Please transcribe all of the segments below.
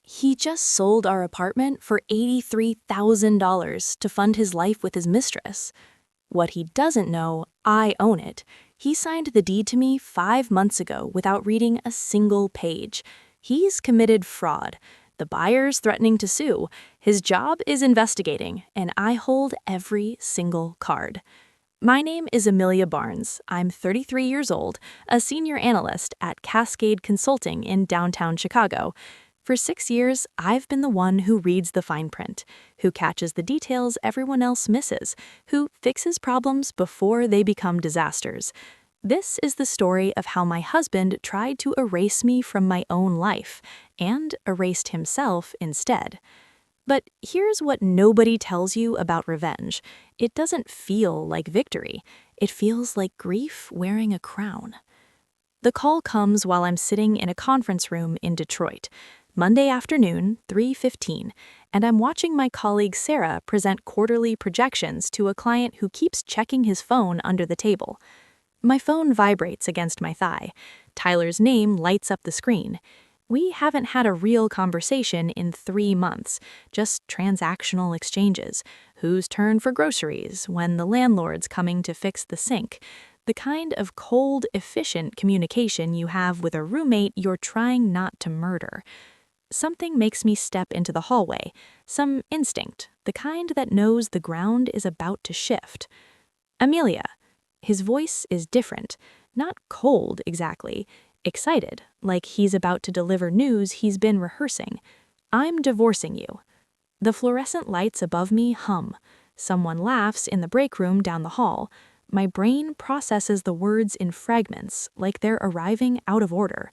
He just sold our apartment for $83,000 to fund his life with his mistress. What he doesn't know, I own it. He signed the deed to me 5 months ago without reading a single page. He's committed fraud. The buyer's threatening to sue. His job is investigating, and I hold every single card. My name is Amelia Barnes. I'm 33 years old, a senior analyst at Cascade Consulting in downtown Chicago. For 6 years, I've been the one who reads the fine print, who catches the details everyone else misses, who fixes problems before they become disasters. This is the story of how my husband tried to erase me from my own life, and erased himself instead. But here's what nobody tells you about revenge. It doesn't feel like victory. It feels like grief wearing a crown. The call comes while I'm sitting in a conference room in Detroit. Monday afternoon, 3:15, and I'm watching my colleague Sarah present quarterly projections to a client who keeps checking his phone under the table. My phone vibrates against my thigh. Tyler's name lights up the screen. We haven't had a real conversation in 3 months, just transactional exchanges. Whose turn for groceries, when the landlord's coming to fix the sink. The kind of cold, efficient communication you have with a roommate you're trying not to murder. Something makes me step into the hallway, some instinct, the kind that knows the ground is about to shift. Amelia. His voice is different, not cold exactly, excited, like he's about to deliver news he's been rehearsing. I'm divorcing you. The fluorescent lights above me hum. Someone laughs in the break room down the hall. My brain processes the words in fragments, like they're arriving out of order.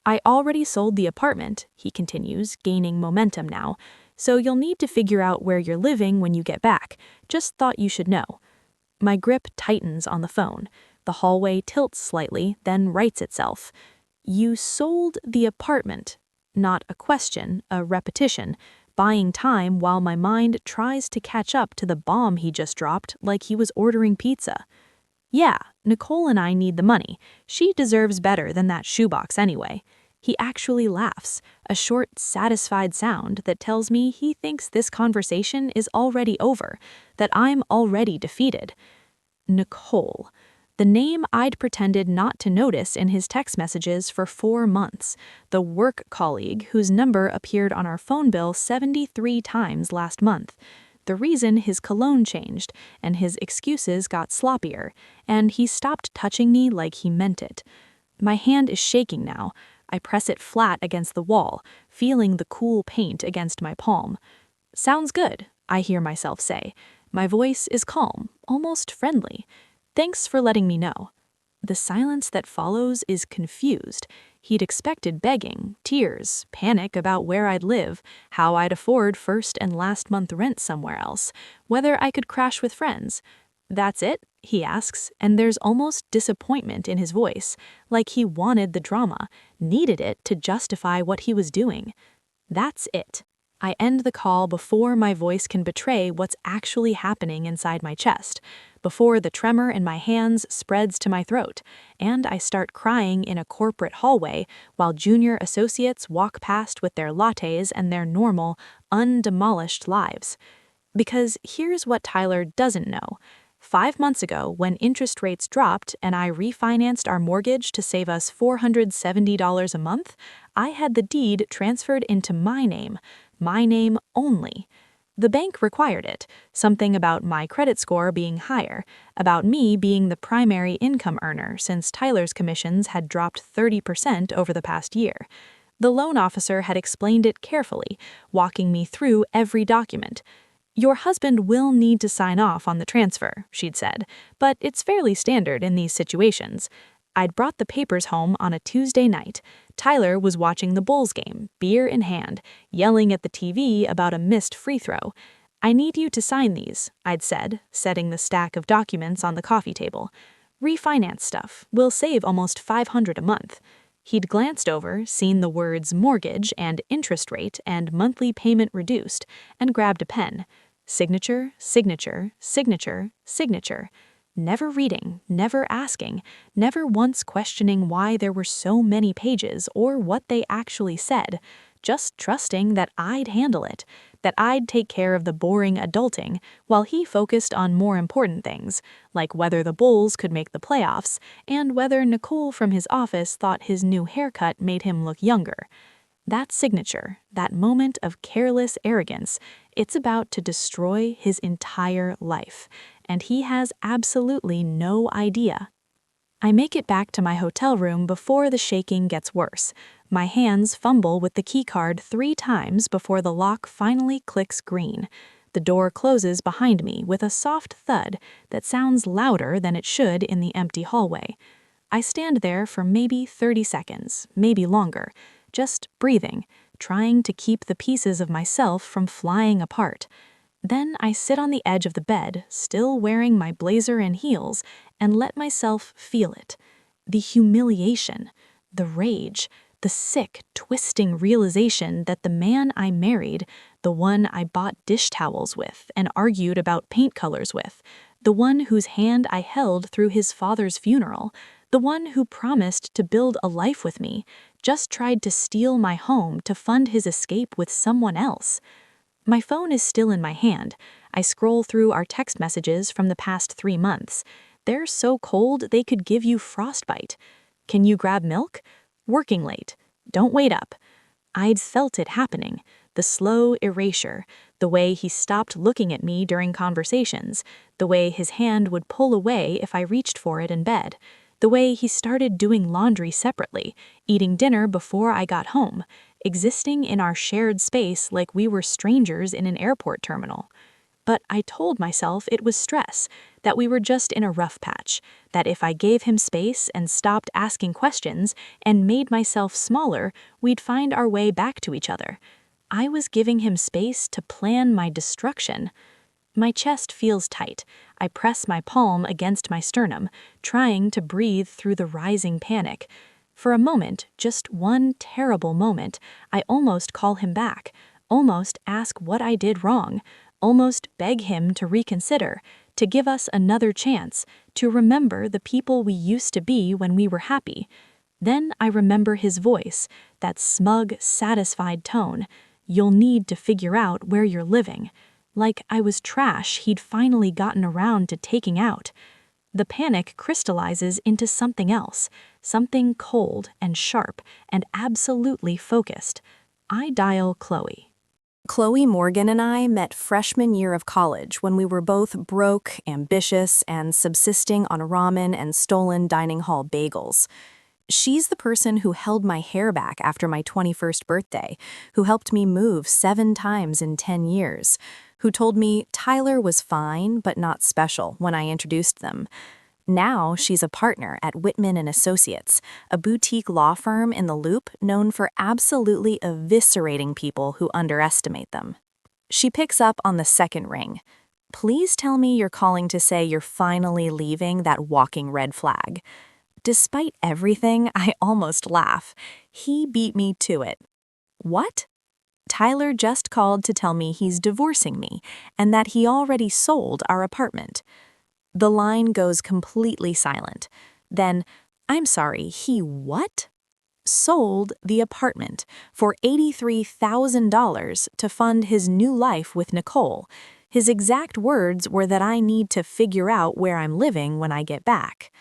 I already sold the apartment, he continues, gaining momentum now, so you'll need to figure out where you're living when you get back. Just thought you should know. My grip tightens on the phone. The hallway tilts slightly, then rights itself. You sold the apartment. Not a question, a repetition, buying time while my mind tries to catch up to the bomb he just dropped like he was ordering pizza. Yeah, Nicole and I need the money. She deserves better than that shoebox anyway. He actually laughs, a short, satisfied sound that tells me he thinks this conversation is already over, that I'm already defeated. Nicole. The name I'd pretended not to notice in his text messages for 4 months. The work colleague whose number appeared on our phone bill 73 times last month. The reason his cologne changed, and his excuses got sloppier, and he stopped touching me like he meant it. My hand is shaking now. I press it flat against the wall, feeling the cool paint against my palm. Sounds good, I hear myself say. My voice is calm, almost friendly. Thanks for letting me know. The silence that follows is confused. He'd expected begging, tears, panic about where I'd live, how I'd afford first and last month rent somewhere else, whether I could crash with friends. That's it? He asks, and there's almost disappointment in his voice, like he wanted the drama, needed it to justify what he was doing. That's it. I end the call before my voice can betray what's actually happening inside my chest, before the tremor in my hands spreads to my throat, and I start crying in a corporate hallway while junior associates walk past with their lattes and their normal, undemolished lives. Because here's what Tyler doesn't know. 5 months ago, when interest rates dropped and I refinanced our mortgage to save us $470 a month, I had the deed transferred into my name only. The bank required it, something about my credit score being higher, about me being the primary income earner since Tyler's commissions had dropped 30% over the past year. The loan officer had explained it carefully, walking me through every document. Your husband will need to sign off on the transfer, she'd said, but it's fairly standard in these situations. I'd brought the papers home on a Tuesday night. Tyler was watching the Bulls game, beer in hand, yelling at the TV about a missed free throw. I need you to sign these, I'd said, setting the stack of documents on the coffee table. Refinance stuff. We'll save almost $500 a month. He'd glanced over, seen the words mortgage and interest rate and monthly payment reduced, and grabbed a pen. Signature, signature, signature, signature. Never reading, never asking, never once questioning why there were so many pages or what they actually said. just trusting that I'd handle it, that I'd take care of the boring adulting while he focused on more important things, like whether the Bulls could make the playoffs and whether Nicole from his office thought his new haircut made him look younger. That signature, that moment of careless arrogance, it's about to destroy his entire life, and he has absolutely no idea. I make it back to my hotel room before the shaking gets worse. My hands fumble with the keycard 3 times before the lock finally clicks green. The door closes behind me with a soft thud that sounds louder than it should in the empty hallway. I stand there for maybe 30 seconds, maybe longer, just breathing, trying to keep the pieces of myself from flying apart. Then I sit on the edge of the bed, still wearing my blazer and heels, and let myself feel it. The humiliation, the rage, the sick, twisting realization that the man I married, the one I bought dish towels with and argued about paint colors with, the one whose hand I held through his father's funeral, the one who promised to build a life with me, just tried to steal my home to fund his escape with someone else. My phone is still in my hand. I scroll through our text messages from the past 3 months. They're so cold they could give you frostbite. Can you grab milk? Working late. Don't wait up. I'd felt it happening. The slow erasure, the way he stopped looking at me during conversations, the way his hand would pull away if I reached for it in bed, the way he started doing laundry separately, eating dinner before I got home, existing in our shared space like we were strangers in an airport terminal. But I told myself it was stress, that we were just in a rough patch, that if I gave him space and stopped asking questions and made myself smaller, we'd find our way back to each other. I was giving him space to plan my destruction. My chest feels tight. I press my palm against my sternum, trying to breathe through the rising panic. For a moment, just one terrible moment, I almost call him back, almost ask what I did wrong, almost beg him to reconsider, to give us another chance, to remember the people we used to be when we were happy. Then I remember his voice, that smug, satisfied tone. You'll need to figure out where you're living. Like I was trash he'd finally gotten around to taking out. The panic crystallizes into something else, something cold and sharp and absolutely focused. I dial Chloe. Chloe Morgan and I met freshman year of college when we were both broke, ambitious, and subsisting on ramen and stolen dining hall bagels. She's the person who held my hair back after my 21st birthday, who helped me move 7 times in 10 years, who told me Tyler was fine but not special when I introduced them. Now she's a partner at Whitman & Associates, a boutique law firm in the Loop known for absolutely eviscerating people who underestimate them. She picks up on the second ring. Please tell me you're calling to say you're finally leaving that walking red flag. Despite everything, I almost laugh. He beat me to it. What? Tyler just called to tell me he's divorcing me and that he already sold our apartment. The line goes completely silent. Then, I'm sorry, he what? Sold the apartment for $83,000 to fund his new life with Nicole. His exact words were that I need to figure out where I'm living when I get back.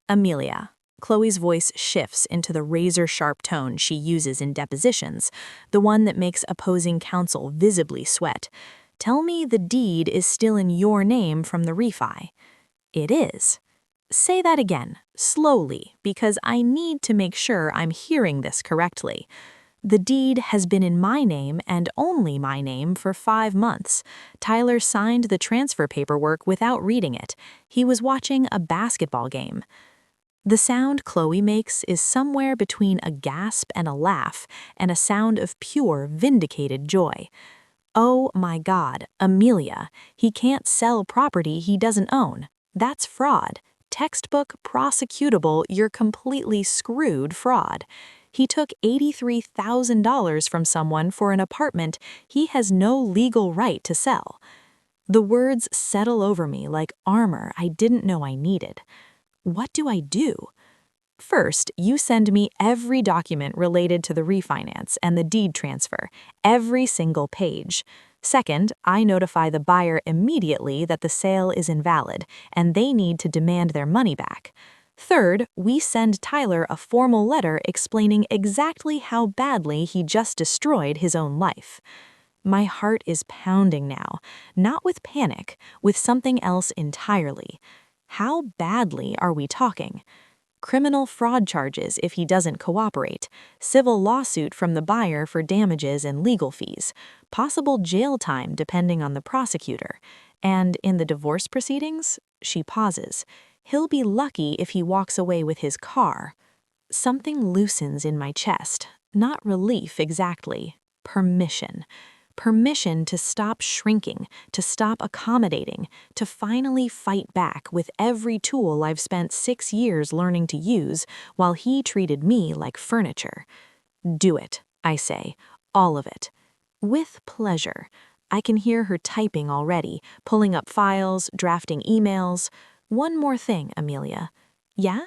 Amelia. Chloe's voice shifts into the razor-sharp tone she uses in depositions, the one that makes opposing counsel visibly sweat. Tell me the deed is still in your name from the refi. It is. Say that again, slowly, because I need to make sure I'm hearing this correctly. The deed has been in my name and only my name for 5 months. Tyler signed the transfer paperwork without reading it. He was watching a basketball game. The sound Chloe makes is somewhere between a gasp and a laugh, and a sound of pure, vindicated joy. Oh my God, Amelia, he can't sell property he doesn't own. That's fraud. Textbook, prosecutable, you're completely screwed fraud. He took $83,000 from someone for an apartment he has no legal right to sell. The words settle over me like armor I didn't know I needed. What do I do? First, you send me every document related to the refinance and the deed transfer, every single page. Second, I notify the buyer immediately that the sale is invalid and they need to demand their money back. Third, we send Tyler a formal letter explaining exactly how badly he just destroyed his own life. My heart is pounding now, not with panic, with something else entirely. How badly are we talking? Criminal fraud charges if he doesn't cooperate, civil lawsuit from the buyer for damages and legal fees, possible jail time depending on the prosecutor. And in the divorce proceedings, she pauses. He'll be lucky if he walks away with his car. Something loosens in my chest. Not relief exactly. Permission. Permission to stop shrinking, to stop accommodating, to finally fight back with every tool I've spent 6 years learning to use while he treated me like furniture. Do it, I say, all of it. With pleasure. I can hear her typing already, pulling up files, drafting emails. One more thing, Amelia. Yeah?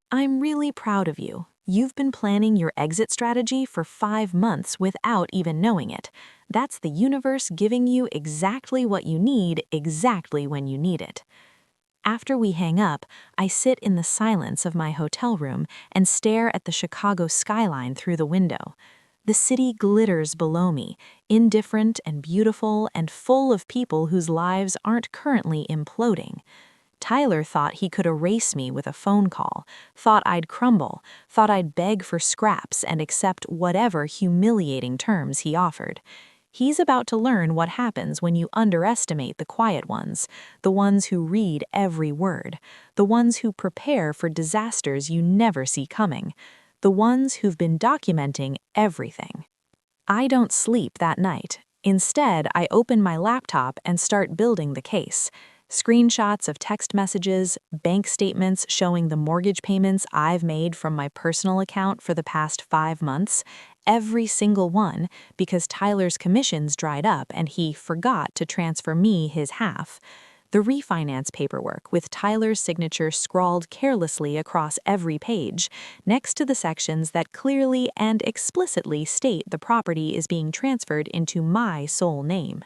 I'm really proud of you. You've been planning your exit strategy for 5 months without even knowing it. That's the universe giving you exactly what you need exactly when you need it. After we hang up, I sit in the silence of my hotel room and stare at the Chicago skyline through the window. The city glitters below me, indifferent and beautiful and full of people whose lives aren't currently imploding. Tyler thought he could erase me with a phone call, thought I'd crumble, thought I'd beg for scraps and accept whatever humiliating terms he offered. He's about to learn what happens when you underestimate the quiet ones, the ones who read every word, the ones who prepare for disasters you never see coming, the ones who've been documenting everything. I don't sleep that night. Instead, I open my laptop and start building the case. Screenshots of text messages, bank statements showing the mortgage payments I've made from my personal account for the past 5 months, every single one, because Tyler's commissions dried up and he forgot to transfer me his half. The refinance paperwork with Tyler's signature scrawled carelessly across every page, next to the sections that clearly and explicitly state the property is being transferred into my sole name.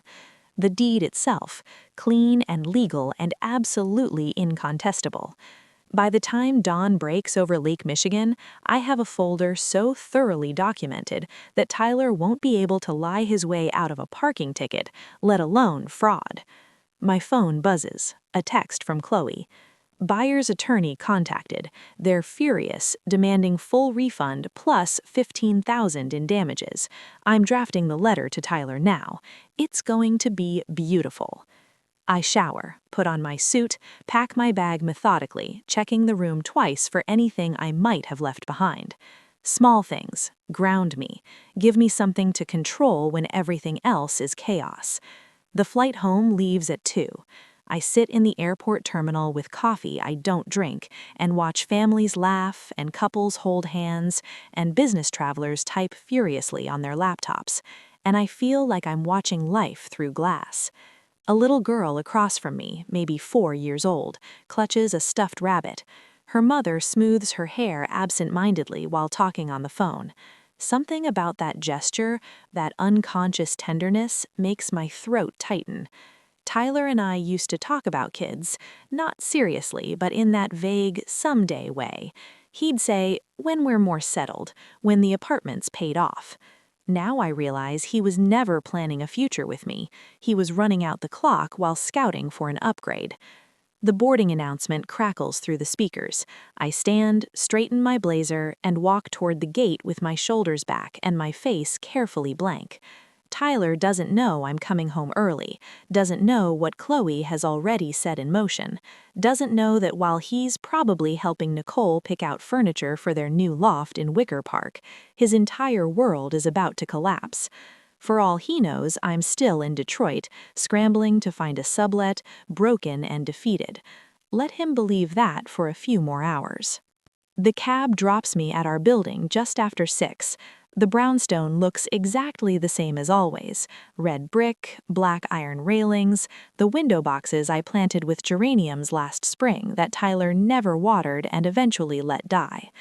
The deed itself, clean and legal and absolutely incontestable. By the time dawn breaks over Lake Michigan, I have a folder so thoroughly documented that Tyler won't be able to lie his way out of a parking ticket, let alone fraud. My phone buzzes, a text from Chloe. Buyer's attorney contacted. They're furious, demanding full refund plus $15,000 in damages. I'm drafting the letter to Tyler now. It's going to be beautiful. I shower, put on my suit, pack my bag methodically, checking the room twice for anything I might have left behind. Small things, ground me, give me something to control when everything else is chaos. The flight home leaves at 2. I sit in the airport terminal with coffee I don't drink and watch families laugh and couples hold hands and business travelers type furiously on their laptops, and I feel like I'm watching life through glass. A little girl across from me, maybe 4 years old, clutches a stuffed rabbit. Her mother smooths her hair absent-mindedly while talking on the phone. Something about that gesture, that unconscious tenderness, makes my throat tighten. Tyler and I used to talk about kids, not seriously, but in that vague, someday way. He'd say, when we're more settled, when the apartment's paid off. Now I realize he was never planning a future with me. He was running out the clock while scouting for an upgrade. The boarding announcement crackles through the speakers. I stand, straighten my blazer, and walk toward the gate with my shoulders back and my face carefully blank. Tyler doesn't know I'm coming home early, doesn't know what Chloe has already set in motion, doesn't know that while he's probably helping Nicole pick out furniture for their new loft in Wicker Park, his entire world is about to collapse. For all he knows, I'm still in Detroit, scrambling to find a sublet, broken and defeated. Let him believe that for a few more hours. The cab drops me at our building just after 6. The brownstone looks exactly the same as always. Red brick, black iron railings, the window boxes I planted with geraniums last spring that Tyler never watered and eventually let die.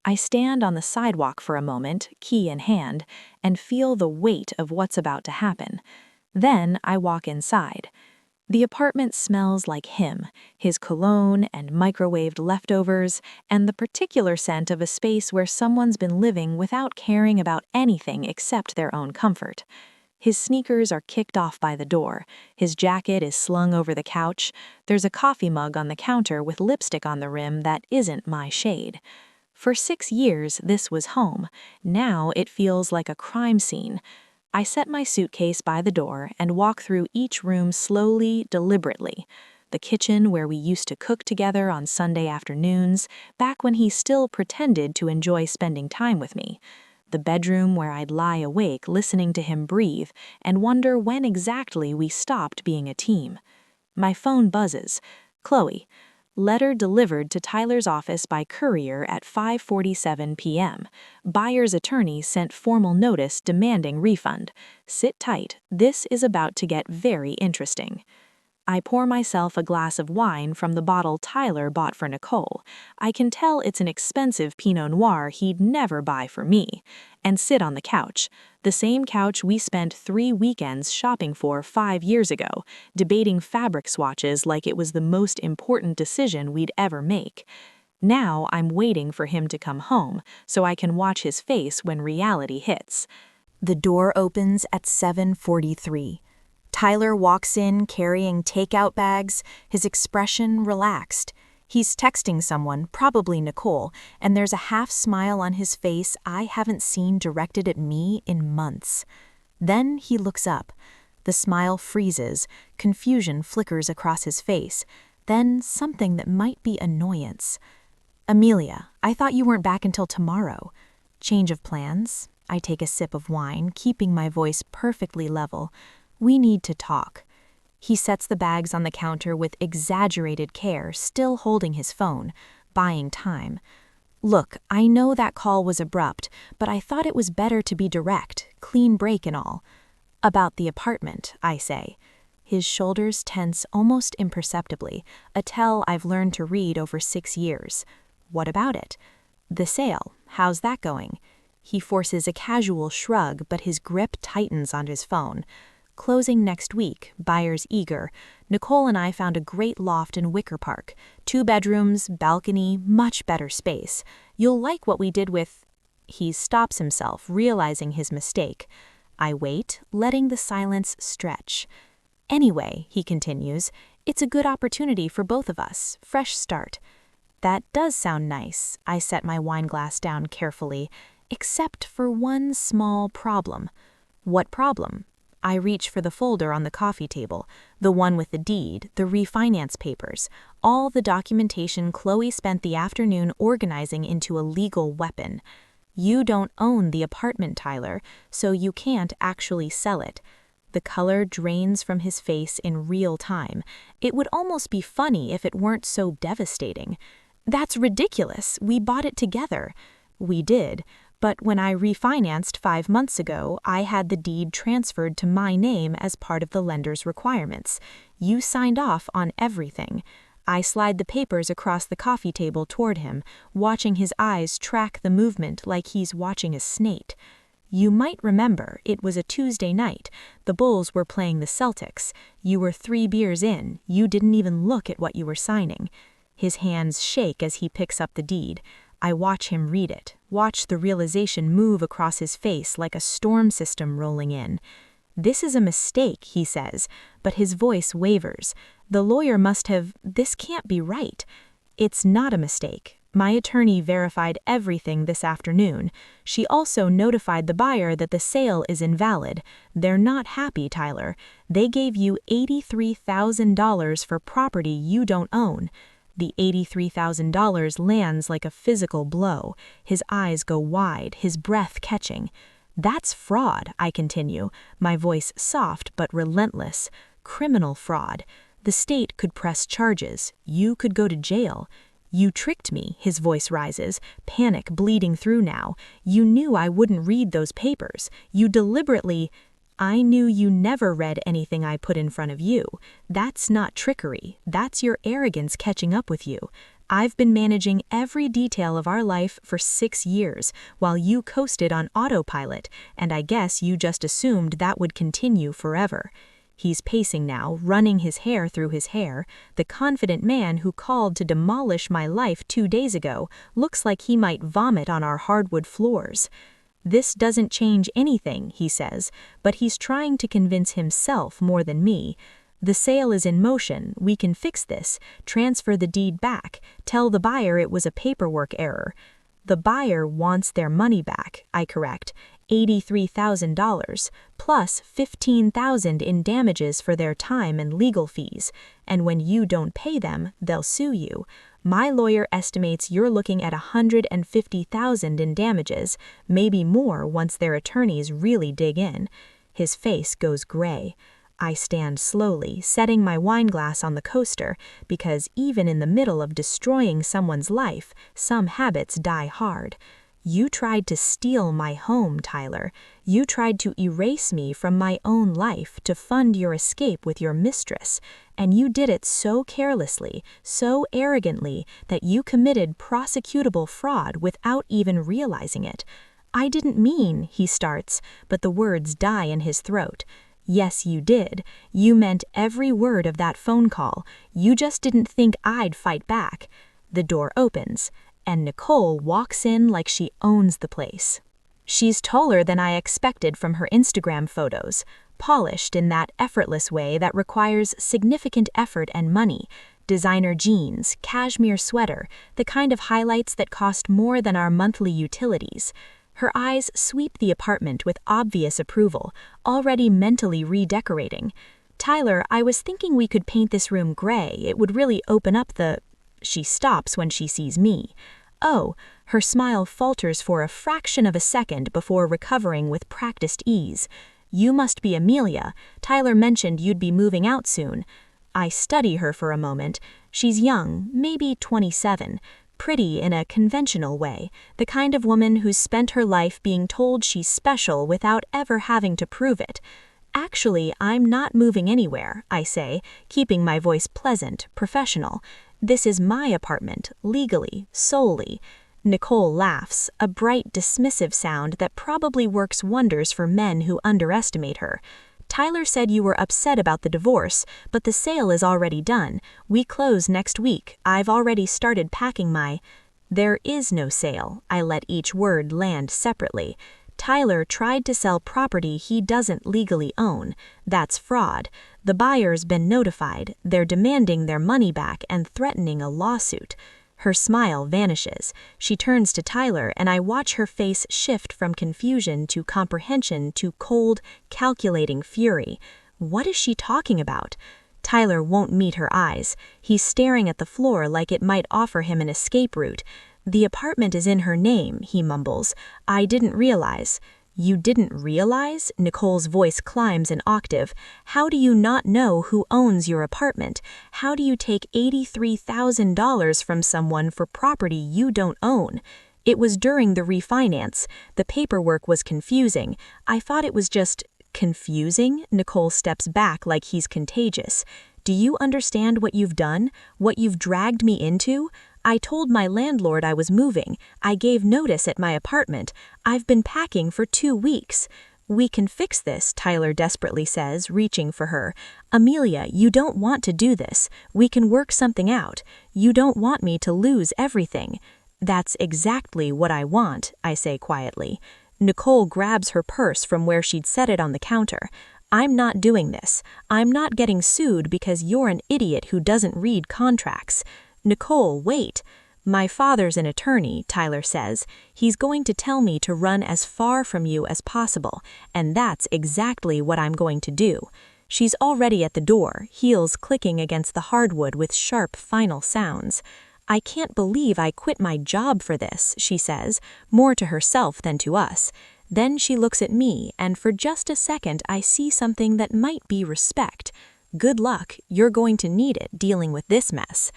I stand on the sidewalk for a moment, key in hand, and feel the weight of what's about to happen. Then I walk inside. The apartment smells like him, his cologne and microwaved leftovers, and the particular scent of a space where someone's been living without caring about anything except their own comfort. His sneakers are kicked off by the door, his jacket is slung over the couch, there's a coffee mug on the counter with lipstick on the rim that isn't my shade. For 6 years, this was home. Now it feels like a crime scene. I set my suitcase by the door and walk through each room slowly, deliberately. The kitchen where we used to cook together on Sunday afternoons, back when he still pretended to enjoy spending time with me. The bedroom where I'd lie awake listening to him breathe and wonder when exactly we stopped being a team. My phone buzzes. Chloe. Letter delivered to Tyler's office by courier at 5:47 p.m. Buyer's attorney sent formal notice demanding refund. Sit tight, this is about to get very interesting. I pour myself a glass of wine from the bottle Tyler bought for Nicole. I can tell it's an expensive Pinot Noir he'd never buy for me. And sit on the couch. The same couch we spent 3 weekends shopping for 5 years ago, debating fabric swatches like it was the most important decision we'd ever make. Now I'm waiting for him to come home so I can watch his face when reality hits. The door opens at 7:43. Tyler walks in carrying takeout bags, his expression relaxed. He's texting someone, probably Nicole, and there's a half smile on his face I haven't seen directed at me in months. Then he looks up. The smile freezes, confusion flickers across his face, then something that might be annoyance. "Amelia, I thought you weren't back until tomorrow." Change of plans. I take a sip of wine, keeping my voice perfectly level. "We need to talk." He sets the bags on the counter with exaggerated care, still holding his phone, buying time. "Look, I know that call was abrupt, but I thought it was better to be direct, clean break and all." "About the apartment," I say. His shoulders tense almost imperceptibly, a tell I've learned to read over 6 years. "What about it?" "The sale. How's that going?" He forces a casual shrug, but his grip tightens on his phone. "Closing next week, buyer's eager. Nicole and I found a great loft in Wicker Park. 2 bedrooms, balcony, much better space. You'll like what we did with—" He stops himself, realizing his mistake. I wait, letting the silence stretch. "Anyway," he continues, "it's a good opportunity for both of us, fresh start." That does sound nice. I set my wine glass down carefully, except for one small problem. "What problem?" I reach for the folder on the coffee table, the one with the deed, the refinance papers, all the documentation Chloe spent the afternoon organizing into a legal weapon. "You don't own the apartment, Tyler, so you can't actually sell it." The color drains from his face in real time. It would almost be funny if it weren't so devastating. "That's ridiculous. We bought it together." "We did. But when I refinanced 5 months ago, I had the deed transferred to my name as part of the lender's requirements. You signed off on everything." I slide the papers across the coffee table toward him, watching his eyes track the movement like he's watching a snake. "You might remember, it was a Tuesday night. The Bulls were playing the Celtics. You were 3 beers in. You didn't even look at what you were signing." His hands shake as he picks up the deed. I watch him read it, watch the realization move across his face like a storm system rolling in. "This is a mistake," he says, but his voice wavers. "The lawyer must have— this can't be right." "It's not a mistake. My attorney verified everything this afternoon. She also notified the buyer that the sale is invalid. They're not happy, Tyler. They gave you $83,000 for property you don't own." The $83,000 lands like a physical blow. His eyes go wide, his breath catching. "That's fraud," I continue, my voice soft but relentless. "Criminal fraud. The state could press charges. You could go to jail. "You tricked me," his voice rises, panic bleeding through now. "You knew I wouldn't read those papers. You deliberately—" "I knew you never read anything I put in front of you. That's not trickery. That's your arrogance catching up with you. I've been managing every detail of our life for 6 years, while you coasted on autopilot, and I guess you just assumed that would continue forever." He's pacing now, running his hair through his hair. The confident man who called to demolish my life 2 days ago looks like he might vomit on our hardwood floors. "This doesn't change anything," he says, but he's trying to convince himself more than me. "The sale is in motion, we can fix this, transfer the deed back, tell the buyer it was a paperwork error." "The buyer wants their money back," I correct, $83,000, plus $15,000 in damages for their time and legal fees, and when you don't pay them, they'll sue you. My lawyer estimates you're looking at $150,000 in damages, maybe more once their attorneys really dig in. His face goes gray. I stand slowly, setting my wineglass on the coaster, because even in the middle of destroying someone's life, some habits die hard. You tried to steal my home, Tyler. You tried to erase me from my own life to fund your escape with your mistress, and you did it so carelessly, so arrogantly, that you committed prosecutable fraud without even realizing it. I didn't mean, he starts, but the words die in his throat. Yes, you did. You meant every word of that phone call. You just didn't think I'd fight back. The door opens, and Nicole walks in like she owns the place. She's taller than I expected from her Instagram photos, polished in that effortless way that requires significant effort and money. Designer jeans, cashmere sweater, the kind of highlights that cost more than our monthly utilities. Her eyes sweep the apartment with obvious approval, already mentally redecorating. "Tyler, I was thinking we could paint this room gray. It would really open up the—" She stops when she sees me. "Oh," her smile falters for a fraction of a second before recovering with practiced ease. "You must be Amelia. Tyler mentioned you'd be moving out soon." I study her for a moment. She's young, maybe 27. Pretty in a conventional way, the kind of woman who's spent her life being told she's special without ever having to prove it. "Actually, I'm not moving anywhere," I say, keeping my voice pleasant, professional. "This is my apartment, legally, solely." Nicole laughs, a bright, dismissive sound that probably works wonders for men who underestimate her. "Tyler said you were upset about the divorce, but the sale is already done. We close next week. I've already started packing my—" "There is no sale." I let each word land separately. "Tyler tried to sell property he doesn't legally own. That's fraud. The buyer's been notified. They're demanding their money back and threatening a lawsuit." Her smile vanishes. She turns to Tyler, and I watch her face shift from confusion to comprehension to cold, calculating fury. What is she talking about? Tyler won't meet her eyes. He's staring at the floor like it might offer him an escape route. "The apartment is in her name," he mumbles. "I didn't realize." "You didn't realize?" Nicole's voice climbs an octave. "How do you not know who owns your apartment? How do you take $83,000 from someone for property you don't own?" "It was during the refinance. The paperwork was confusing. I thought it was just—" "Confusing?" Nicole steps back like he's contagious. "Do you understand what you've done? What you've dragged me into? I told my landlord I was moving. I gave notice at my apartment. I've been packing for 2 weeks. "We can fix this," Tyler desperately says, reaching for her. "Amelia, you don't want to do this. We can work something out. You don't want me to lose everything." "That's exactly what I want," I say quietly. Nicole grabs her purse from where she'd set it on the counter. "I'm not doing this. I'm not getting sued because you're an idiot who doesn't read contracts." "Nicole, wait." "My father's an attorney," Tyler says. "He's going to tell me to run as far from you as possible, and that's exactly what I'm going to do." She's already at the door, heels clicking against the hardwood with sharp final sounds. "I can't believe I quit my job for this," she says, more to herself than to us. Then she looks at me, and for just a second I see something that might be respect. "Good luck. You're going to need it dealing with this mess."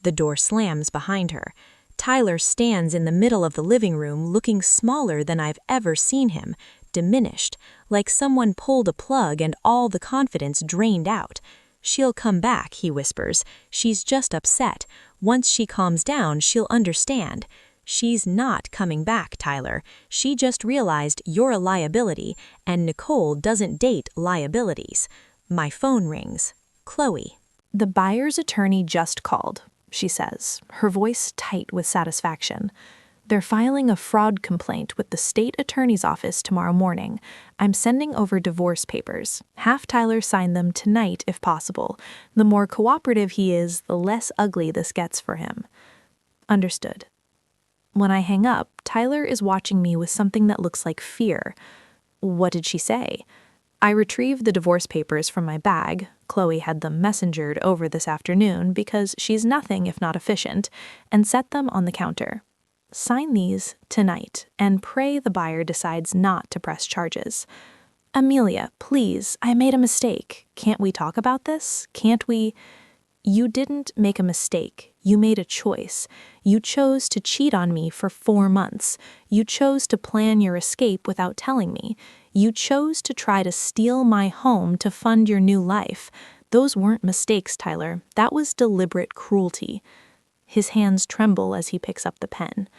The door slams behind her. Tyler stands in the middle of the living room looking smaller than I've ever seen him, diminished, like someone pulled a plug and all the confidence drained out. "She'll come back," he whispers. "She's just upset. Once she calms down, she'll understand." "She's not coming back, Tyler. She just realized you're a liability, and Nicole doesn't date liabilities." My phone rings. Chloe. "The buyer's attorney just called," she says, her voice tight with satisfaction. "They're filing a fraud complaint with the state attorney's office tomorrow morning. I'm sending over divorce papers. Have Tyler sign them tonight if possible. The more cooperative he is, the less ugly this gets for him." Understood. When I hang up, Tyler is watching me with something that looks like fear. What did she say? I retrieved the divorce papers from my bag. Chloe had them messengered over this afternoon because she's nothing if not efficient, and set them on the counter. "Sign these tonight and pray the buyer decides not to press charges." "Amelia, please, I made a mistake. Can't we talk about this? Can't we?" "You didn't make a mistake. You made a choice. You chose to cheat on me for 4 months. You chose to plan your escape without telling me. You chose to try to steal my home to fund your new life. Those weren't mistakes, Tyler. That was deliberate cruelty." His hands tremble as he picks up the pen.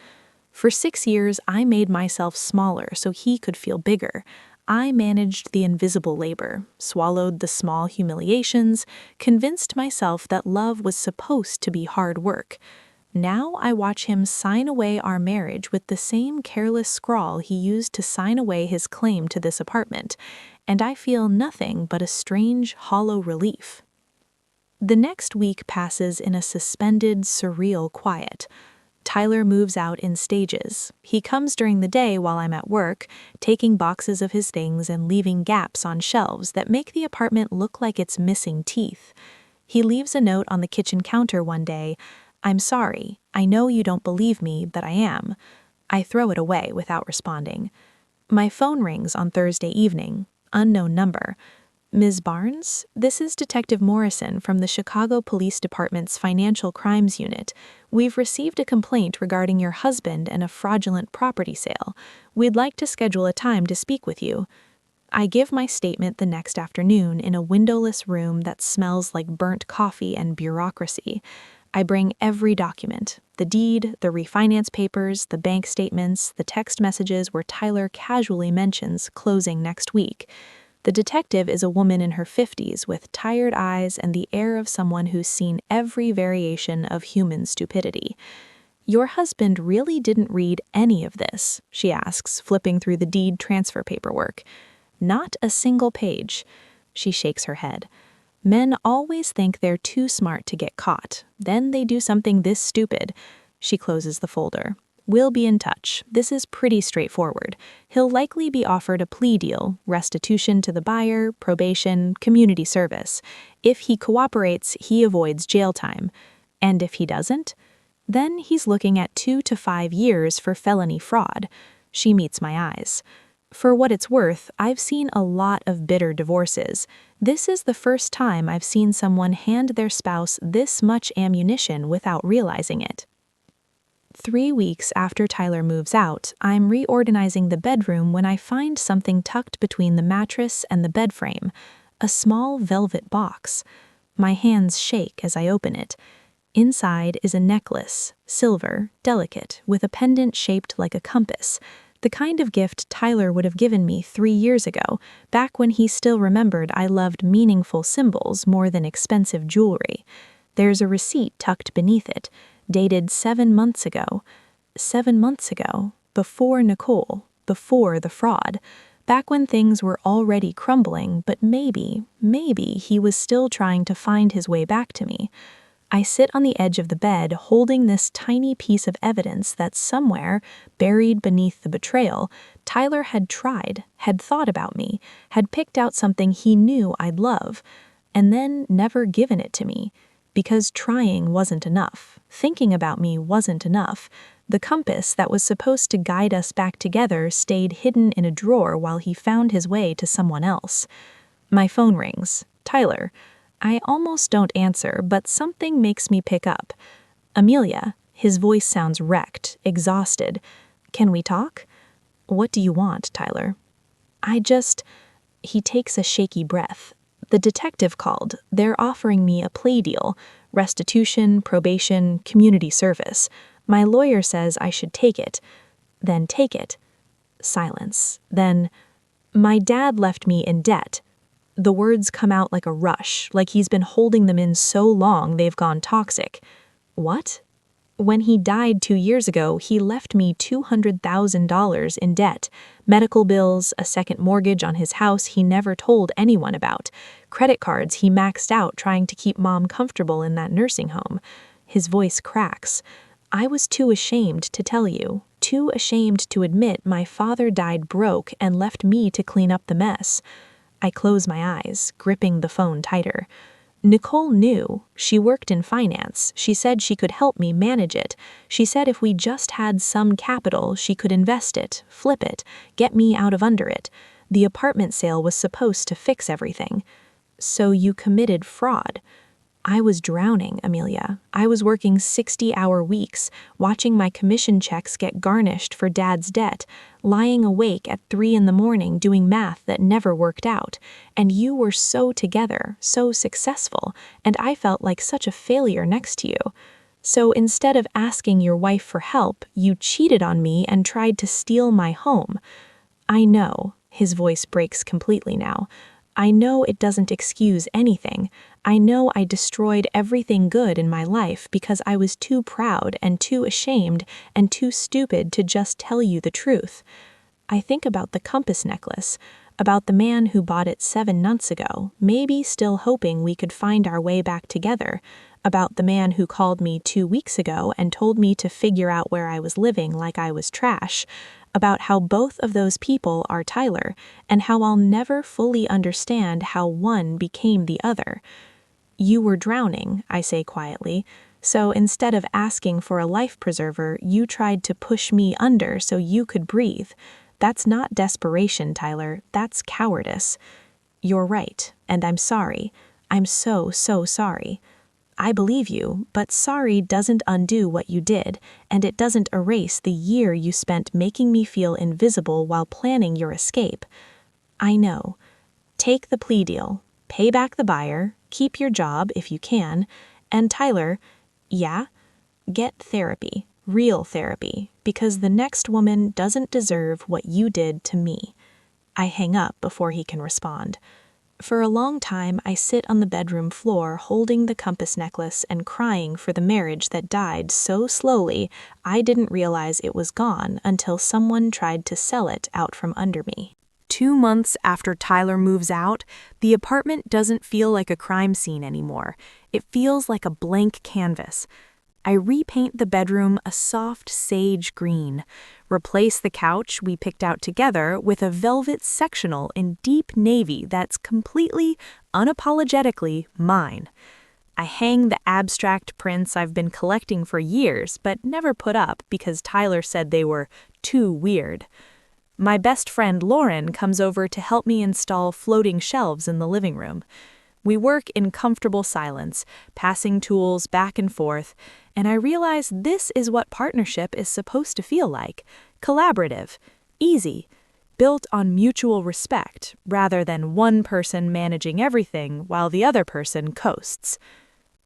"For 6 years, I made myself smaller so he could feel bigger. I managed the invisible labor, swallowed the small humiliations, convinced myself that love was supposed to be hard work. Now I watch him sign away our marriage with the same careless scrawl he used to sign away his claim to this apartment, and I feel nothing but a strange, hollow relief." The next week passes in a suspended, surreal quiet. Tyler moves out in stages. He comes during the day while I'm at work, taking boxes of his things and leaving gaps on shelves that make the apartment look like it's missing teeth. He leaves a note on the kitchen counter one day. "I'm sorry. I know you don't believe me, but I am." I throw it away without responding. My phone rings on Thursday evening. Unknown number. "Ms. Barnes, this is Detective Morrison from the Chicago Police Department's Financial Crimes Unit. We've received a complaint regarding your husband and a fraudulent property sale. We'd like to schedule a time to speak with you." I give my statement the next afternoon in a windowless room that smells like burnt coffee and bureaucracy. I bring every document: the deed, the refinance papers, the bank statements, the text messages where Tyler casually mentions closing next week. The detective is a woman in her 50s with tired eyes and the air of someone who's seen every variation of human stupidity. "Your husband really didn't read any of this?" she asks, flipping through the deed transfer paperwork. "Not a single page." She shakes her head. "Men always think they're too smart to get caught. Then they do something this stupid." She closes the folder. "We'll be in touch. This is pretty straightforward. He'll likely be offered a plea deal, restitution to the buyer, probation, community service. If he cooperates, he avoids jail time. And if he doesn't? Then he's looking at 2 to 5 years for felony fraud." She meets my eyes. "For what it's worth, I've seen a lot of bitter divorces. This is the first time I've seen someone hand their spouse this much ammunition without realizing it." 3 weeks after Tyler moves out, I'm reorganizing the bedroom when I find something tucked between the mattress and the bed frame, a small velvet box. My hands shake as I open it. Inside is a necklace, silver, delicate, with a pendant shaped like a compass, the kind of gift Tyler would have given me 3 years ago, back when he still remembered I loved meaningful symbols more than expensive jewelry. There's a receipt tucked beneath it, dated 7 months ago. 7 months ago, before Nicole, before the fraud, back when things were already crumbling, but maybe he was still trying to find his way back to me. I sit on the edge of the bed holding this tiny piece of evidence that somewhere, buried beneath the betrayal, Tyler had tried, had thought about me, had picked out something he knew I'd love, and then never given it to me. Because trying wasn't enough. Thinking about me wasn't enough. The compass that was supposed to guide us back together stayed hidden in a drawer while he found his way to someone else. My phone rings. "Tyler." I almost don't answer, but something makes me pick up. Amelia, his voice sounds wrecked, exhausted. Can we talk? What do you want, Tyler? He takes a shaky breath. The detective called. They're offering me a play deal. Restitution, probation, community service. My lawyer says I should take it. Then take it. Silence. Then, my dad left me in debt. The words come out like a rush, like he's been holding them in so long they've gone toxic. What? When he died 2 years ago, he left me $200,000 in debt. Medical bills, a second mortgage on his house he never told anyone about. Credit cards he maxed out trying to keep Mom comfortable in that nursing home. His voice cracks. I was too ashamed to tell you, too ashamed to admit my father died broke and left me to clean up the mess. I close my eyes, gripping the phone tighter. Nicole knew. She worked in finance. She said she could help me manage it. She said if we just had some capital, she could invest it, flip it, get me out of under it. The apartment sale was supposed to fix everything. So you committed fraud. I was drowning, Amelia. I was working 60-hour weeks, watching my commission checks get garnished for Dad's debt, lying awake at 3 a.m. doing math that never worked out. And you were so together, so successful, and I felt like such a failure next to you. So instead of asking your wife for help, you cheated on me and tried to steal my home. I know. His voice breaks completely now. I know it doesn't excuse anything. I know I destroyed everything good in my life because I was too proud and too ashamed and too stupid to just tell you the truth. I think about the compass necklace, about the man who bought it 7 months ago, maybe still hoping we could find our way back together, about the man who called me 2 weeks ago and told me to figure out where I was living like I was trash, about how both of those people are Tyler, and how I'll never fully understand how one became the other. You were drowning, I say quietly, so instead of asking for a life preserver, you tried to push me under so you could breathe. That's not desperation, Tyler, that's cowardice. You're right, and I'm sorry. I'm so sorry. I believe you, but sorry doesn't undo what you did, and it doesn't erase the year you spent making me feel invisible while planning your escape. I know. Take the plea deal, pay back the buyer, keep your job if you can, and Tyler, get therapy, real therapy, because the next woman doesn't deserve what you did to me. I hang up before he can respond. For a long time, I sit on the bedroom floor holding the compass necklace and crying for the marriage that died so slowly I didn't realize it was gone until someone tried to sell it out from under me. 2 months after Tyler moves out, the apartment doesn't feel like a crime scene anymore. It feels like a blank canvas. I repaint the bedroom a soft sage green, replace the couch we picked out together with a velvet sectional in deep navy that's completely, unapologetically mine. I hang the abstract prints I've been collecting for years but never put up because Tyler said they were too weird. My best friend Lauren comes over to help me install floating shelves in the living room. We work in comfortable silence, passing tools back and forth, and I realize this is what partnership is supposed to feel like. Collaborative, easy, built on mutual respect, rather than one person managing everything while the other person coasts.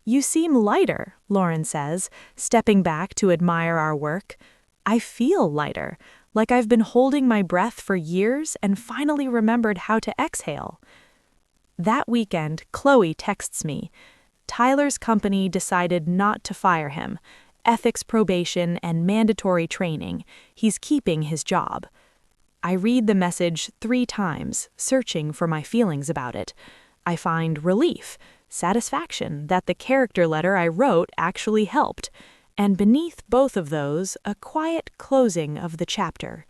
You seem lighter, Lauren says, stepping back to admire our work. I feel lighter, like I've been holding my breath for years and finally remembered how to exhale. That weekend, Chloe texts me. Tyler's company decided not to fire him. Ethics probation and mandatory training. He's keeping his job. I read the message 3 times, searching for my feelings about it. I find relief, satisfaction that the character letter I wrote actually helped, and beneath both of those, a quiet closing of the chapter.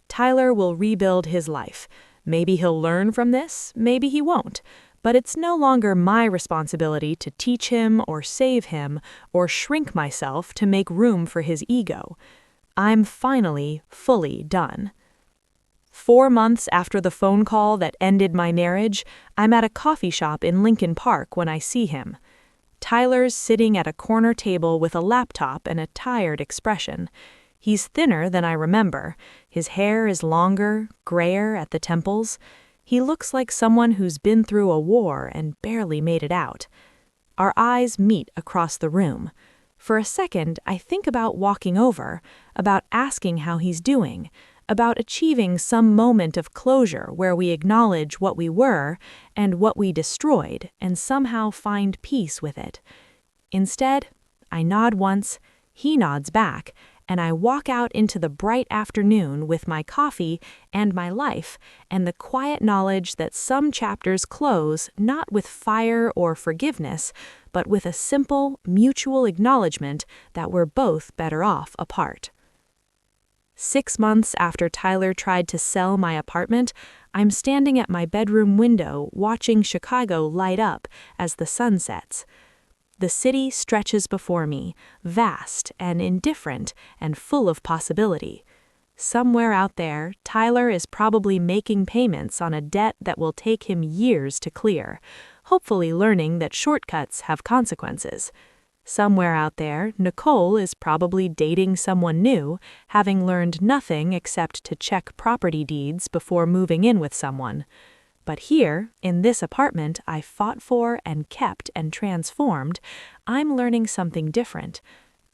Tyler will rebuild his life. Maybe he'll learn from this, maybe he won't, but it's no longer my responsibility to teach him or save him or shrink myself to make room for his ego. I'm finally fully done. 4 months after the phone call that ended my marriage, I'm at a coffee shop in Lincoln Park when I see him. Tyler's sitting at a corner table with a laptop and a tired expression. He's thinner than I remember. His hair is longer, grayer at the temples. He looks like someone who's been through a war and barely made it out. Our eyes meet across the room. For a second, I think about walking over, about asking how he's doing, about achieving some moment of closure where we acknowledge what we were and what we destroyed and somehow find peace with it. Instead, I nod once, he nods back, and I walk out into the bright afternoon with my coffee and my life and the quiet knowledge that some chapters close not with fire or forgiveness, but with a simple, mutual acknowledgement that we're both better off apart. 6 months after Tyler tried to sell my apartment, I'm standing at my bedroom window watching Chicago light up as the sun sets. The city stretches before me, vast and indifferent and full of possibility. Somewhere out there, Tyler is probably making payments on a debt that will take him years to clear, hopefully learning that shortcuts have consequences. Somewhere out there, Nicole is probably dating someone new, having learned nothing except to check property deeds before moving in with someone. But here, in this apartment I fought for and kept and transformed, I'm learning something different.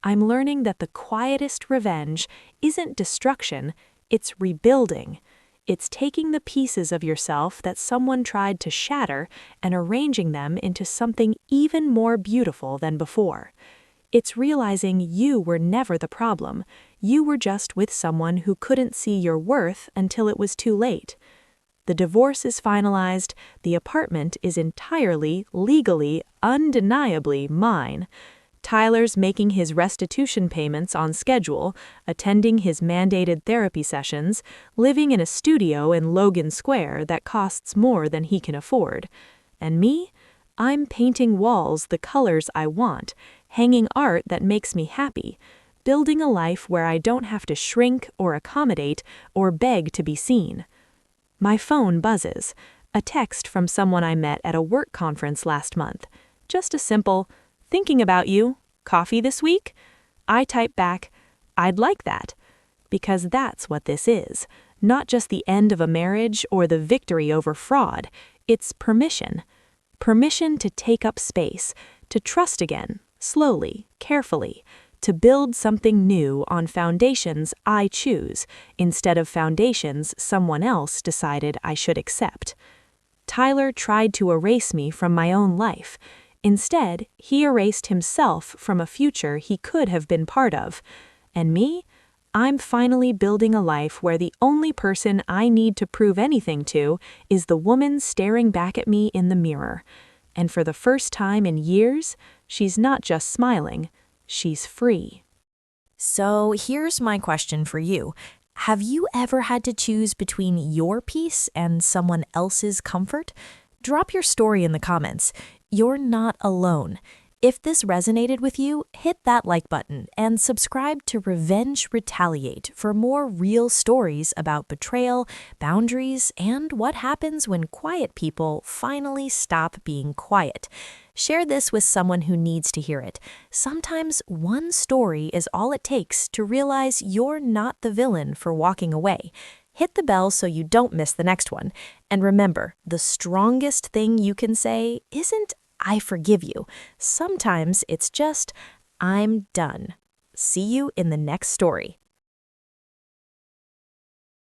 I'm learning that the quietest revenge isn't destruction, it's rebuilding. It's taking the pieces of yourself that someone tried to shatter and arranging them into something even more beautiful than before. It's realizing you were never the problem. You were just with someone who couldn't see your worth until it was too late. The divorce is finalized, the apartment is entirely, legally, undeniably mine. Tyler's making his restitution payments on schedule, attending his mandated therapy sessions, living in a studio in Logan Square that costs more than he can afford. And me? I'm painting walls the colors I want, hanging art that makes me happy, building a life where I don't have to shrink or accommodate or beg to be seen. My phone buzzes, a text from someone I met at a work conference last month. Just a simple, "Thinking about you. Coffee this week?" I type back, "I'd like that." Because that's what this is. Not just the end of a marriage or the victory over fraud. It's permission. Permission to take up space, to trust again, slowly, carefully, to build something new on foundations I choose, instead of foundations someone else decided I should accept. Tyler tried to erase me from my own life. Instead, he erased himself from a future he could have been part of. And me? I'm finally building a life where the only person I need to prove anything to is the woman staring back at me in the mirror. And for the first time in years, she's not just smiling. She's free. So here's my question for you. Have you ever had to choose between your peace and someone else's comfort? Drop your story in the comments. You're not alone. If this resonated with you, hit that like button and subscribe to Revenge Retaliate for more real stories about betrayal, boundaries, and what happens when quiet people finally stop being quiet. Share this with someone who needs to hear it. Sometimes one story is all it takes to realize you're not the villain for walking away. Hit the bell so you don't miss the next one. And remember, the strongest thing you can say isn't "I forgive you." Sometimes it's just "I'm done." See you in the next story.